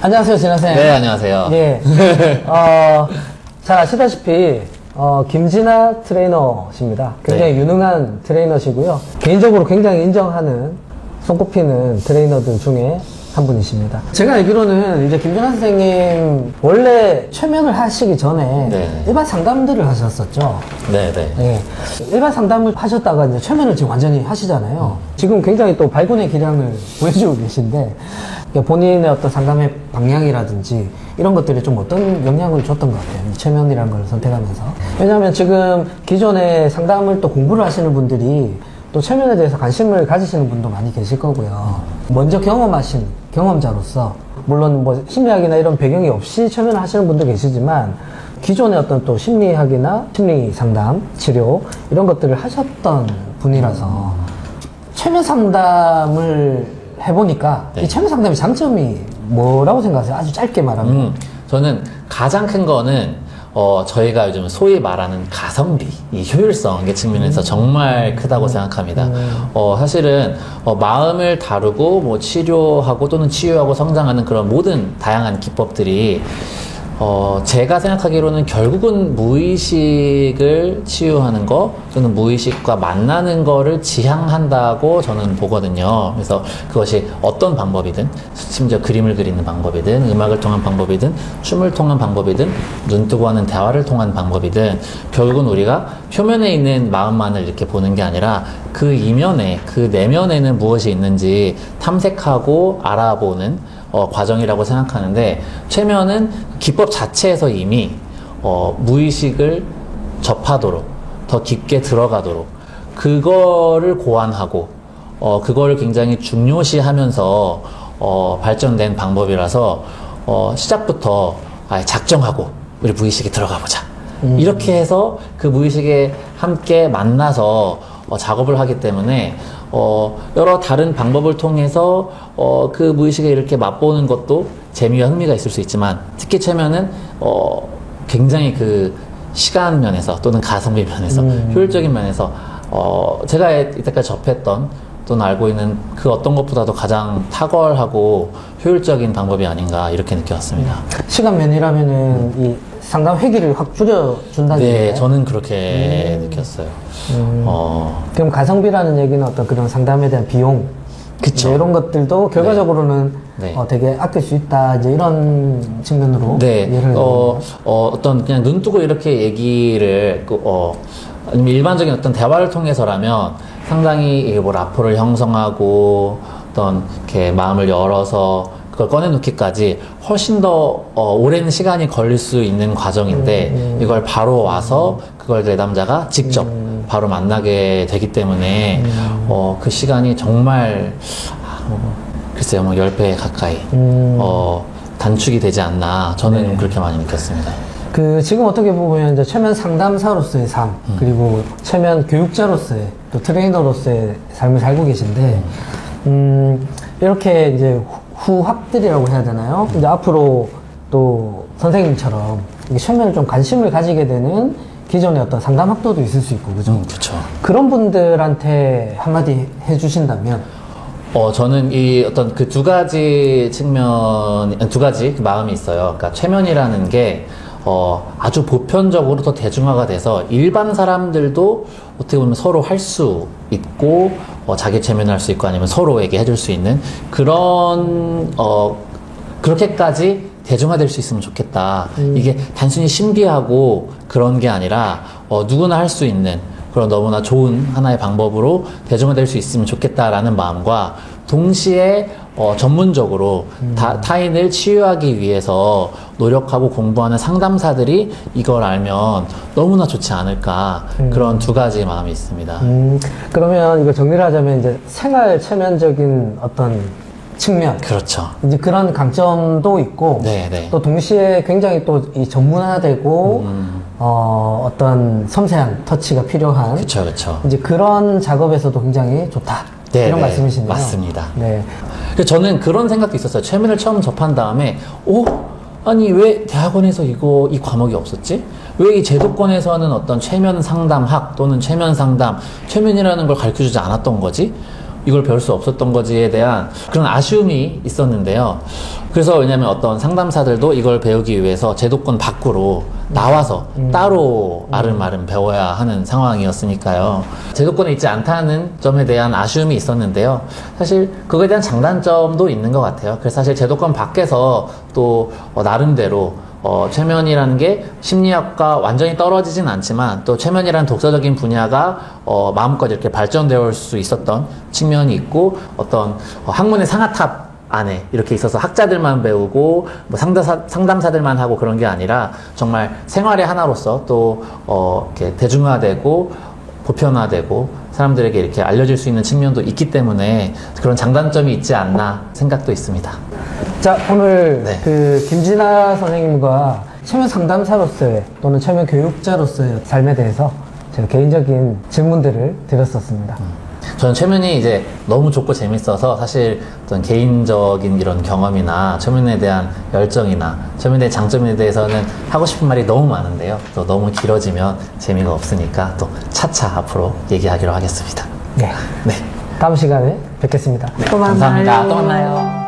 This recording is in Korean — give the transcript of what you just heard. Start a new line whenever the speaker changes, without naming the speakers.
안녕하세요, 진아쌤.
네, 안녕하세요.
예. 잘 아시다시피, 김진아 트레이너십니다. 굉장히 유능한 트레이너시고요. 개인적으로 굉장히 인정하는, 손꼽히는 트레이너들 중에 한 분이십니다. 제가 알기로는 이제 김진아 선생님, 원래 최면을 하시기 전에 일반 상담들을 하셨었죠.
네네.
네. 일반 상담을 하셨다가 이제 최면을 지금 완전히 하시잖아요. 지금 굉장히 또 발군의 기량을 보여주고 계신데, 본인의 어떤 상담의 방향이라든지 이런 것들이 좀 어떤 영향을 줬던 것 같아요. 이 최면이라는 걸 선택하면서. 왜냐하면 지금 기존에 상담을 또 공부를 하시는 분들이 또 최면에 대해서 관심을 가지시는 분도 많이 계실 거고요. 먼저 경험하신 경험자로서, 물론 뭐 심리학이나 이런 배경이 없이 최면을 하시는 분도 계시지만, 기존의 어떤 또 심리학이나 심리 상담, 치료, 이런 것들을 하셨던 분이라서, 최면 상담을 해보니까, 이 최면 상담의 장점이 뭐라고 생각하세요? 아주 짧게 말하면.
저는 가장 큰 거는, 저희가 요즘 소위 말하는 가성비, 이 효율성의 측면에서 정말 크다고 생각합니다. 사실은, 마음을 다루고, 뭐, 치료하고 또는 치유하고 성장하는 그런 모든 다양한 기법들이, 제가 생각하기로는 결국은 무의식을 치유하는 거 또는 무의식과 만나는 거를 지향한다고 저는 보거든요. 그래서 그것이 어떤 방법이든, 심지어 그림을 그리는 방법이든, 음악을 통한 방법이든, 춤을 통한 방법이든, 눈 뜨고 하는 대화를 통한 방법이든, 결국은 우리가 표면에 있는 마음만을 이렇게 보는 게 아니라 그 이면에, 그 내면에는 무엇이 있는지 탐색하고 알아보는 과정이라고 생각하는데, 최면은 기법 자체에서 이미 무의식을 접하도록, 더 깊게 들어가도록 그거를 고안하고 그거를 굉장히 중요시하면서 발전된 방법이라서 시작부터 작정하고 우리 무의식에 들어가 보자, 이렇게 해서 그 무의식에 함께 만나서 작업을 하기 때문에 여러 다른 방법을 통해서 그 무의식에 이렇게 맛보는 것도 재미와 흥미가 있을 수 있지만, 특히 최면은 굉장히 그 시간 면에서 또는 가성비 면에서 효율적인 면에서 제가 이때까지 접했던 또는 알고 있는 그 어떤 것보다도 가장 탁월하고 효율적인 방법이 아닌가, 이렇게 느껴왔습니다.
시간 면이라면은 이 상담 회기를 확 줄여준다는
네,
얘기예요?
저는 그렇게 느꼈어요.
그럼 가성비라는 얘기는 어떤 그런 상담에 대한 비용,
그쵸.
이런 것들도 결과적으로는 되게 아낄 수 있다, 이제 이런 측면으로 예를
어떤 그냥 눈 뜨고 이렇게 얘기를 아니면 일반적인 어떤 대화를 통해서라면 상당히 뭐 라포를 형성하고 어떤 이렇게 마음을 열어서 그걸 꺼내놓기까지 훨씬 더 오랜 시간이 걸릴 수 있는 과정인데, 이걸 바로 와서 그걸 내담자가 직접 바로 만나게 되기 때문에 그 시간이 정말 글쎄요, 뭐 10배 가까이 단축이 되지 않나, 저는 그렇게 많이 느꼈습니다.
지금 어떻게 보면 이제 최면 상담사로서의 삶, 그리고 최면 교육자로서의, 또 트레이너로서의 삶을 살고 계신데, 이렇게 이제 후학들이라고 해야 되나요? 이제 앞으로 또 선생님처럼 최면을 좀 관심을 가지게 되는 기존의 어떤 상담학도도 있을 수 있고, 그죠?
그쵸.
그런 분들한테 한마디 해주신다면?
저는 이 어떤 그 두 가지 그 마음이 있어요. 그러니까 최면이라는 게 아주 보편적으로 더 대중화가 돼서 일반 사람들도 어떻게 보면 서로 할 수 있고, 자기 최면을 할 수 있고, 아니면 서로에게 해줄 수 있는 그런 그렇게까지 대중화될 수 있으면 좋겠다. 이게 단순히 신비하고 그런 게 아니라 누구나 할 수 있는 그런 너무나 좋은 하나의 방법으로 대중화될 수 있으면 좋겠다라는 마음과, 동시에 전문적으로 타인을 치유하기 위해서 노력하고 공부하는 상담사들이 이걸 알면 너무나 좋지 않을까, 그런 두 가지 마음이 있습니다.
그러면 이거 정리를 하자면 이제 생활 최면적인 어떤 측면.
그렇죠.
이제 그런 강점도 있고, 또 동시에 굉장히 또 이 전문화되고, 어떤 섬세한 터치가 필요한.
그쵸, 그쵸.
이제 그런 작업에서도 굉장히 좋다. 이런 말씀이시네요.
맞습니다.
네.
저는 그런 생각도 있었어요. 최면을 처음 접한 다음에, 아니, 왜 대학원에서 이 과목이 없었지? 왜 이 제도권에서는 어떤 최면 상담학 또는 최면 상담, 최면이라는 걸 가르쳐 주지 않았던 거지? 이걸 배울 수 없었던 거지에 대한 그런 아쉬움이 있었는데요. 그래서 왜냐면 어떤 상담사들도 이걸 배우기 위해서 제도권 밖으로 나와서 따로 아름아름 배워야 하는 상황이었으니까요. 제도권에 있지 않다는 점에 대한 아쉬움이 있었는데요. 사실 그거에 대한 장단점도 있는 것 같아요. 그래서 사실 제도권 밖에서 또 나름대로 최면이라는 게 심리학과 완전히 떨어지진 않지만 또 최면이라는 독서적인 분야가 마음껏 이렇게 발전되어 올 수 있었던 측면이 있고 어떤 학문의 상아탑 안에 이렇게 있어서 학자들만 배우고 뭐 상담사들만 하고 그런 게 아니라 정말 생활의 하나로서 또 이렇게 대중화되고 보편화되고 사람들에게 이렇게 알려질 수 있는 측면도 있기 때문에 그런 장단점이 있지 않나 생각도 있습니다.
자, 오늘
네.
그 김진아 선생님과 최면 상담사로서의 또는 최면 교육자로서의 삶에 대해서 제가 개인적인 질문들을 드렸었습니다.
저는 최면이 이제 너무 좋고 재밌어서 사실 어떤 개인적인 이런 경험이나 최면에 대한 열정이나 최면에 대한 장점에 대해서는 하고 싶은 말이 너무 많은데요. 또 너무 길어지면 재미가 없으니까 또 차차 앞으로 얘기하기로 하겠습니다.
네.
네.
다음 시간에 뵙겠습니다. 또 만나요.
감사합니다. 또 만나요.